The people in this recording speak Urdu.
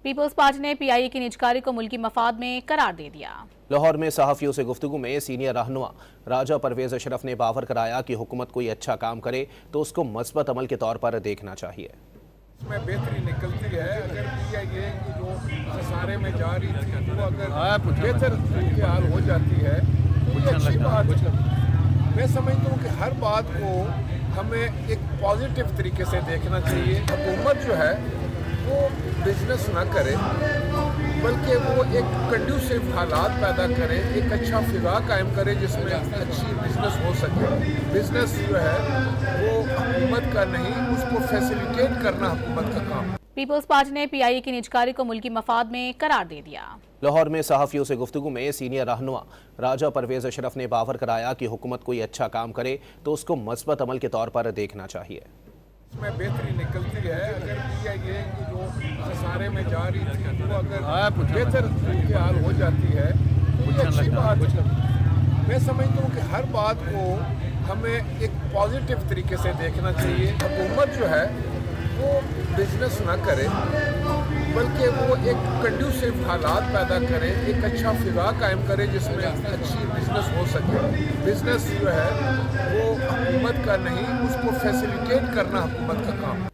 پیپلز پارٹی نے پی آئی اے کی نجکاری کو ملکی مفاد میں قرار دے دیا۔ لاہور میں صحافیوں سے گفتگو میں سینئر رہنما راجہ پرویز اشرف نے باور کرایا کہ حکومت کوئی اچھا کام کرے تو اس کو مثبت عمل کے طور پر دیکھنا چاہیے۔ اس میں بہتری نکلتی ہے اگر پی آئی اے کی جو خسارے میں جا رہی تھی وہ اگر بہتر صورتحال ہو جاتی ہے تو یہ اچھی بات ہے۔ میں سمجھتا ہوں کہ ہر بات کو ہمیں ایک پازیٹیو طریقے سے دیکھنا چاہیے۔ حکومت جو ہے وہ بزنس نہ کرے بلکہ وہ ایک کنڈیوسیو حالات پیدا کرے، ایک اچھا فضا قائم کرے جس میں اچھی بزنس ہو سکے۔ بزنس جو ہے وہ حکومت کا نہیں، اس کو فیسیلیٹیٹ کرنا حکومت کا کام۔ پیپلز پارٹی نے پی آئی اے کی نجکاری کو ملکی مفاد میں قرار دے دیا۔ لاہور میں صحافیوں سے گفتگو میں سینئر رہنما راجہ پرویز اشرف نے باور کرایا کہ حکومت کوئی اچھا کام کرے تو اس کو مثبت عمل کے طور پر دیکھنا چاہیے۔ اس میں بہتری نکلتی ہے اگر پی آئی اے کی جو خسارے میں جا رہی تھی وہ اگر بہتر صورتحال ہو جاتی ہے تو یہ اچھی بات ہے۔ میں سمجھتا ہوں کہ ہر بات کو ہمیں ایک پازیٹیو طریقے سے دیکھنا چاہیے۔ حکومت جو ہے وہ بزنس نہ کرے بلکہ وہ ایک کنڈیوسیو حالات پیدا کرے، ایک اچھا فضا قائم کرے جس میں اچھی بزنس ہو سکے۔ بزنس جو ہے وہ حکومت کا نہیں، اس کو فیسیلیٹیٹ کرنا حکومت کا کام۔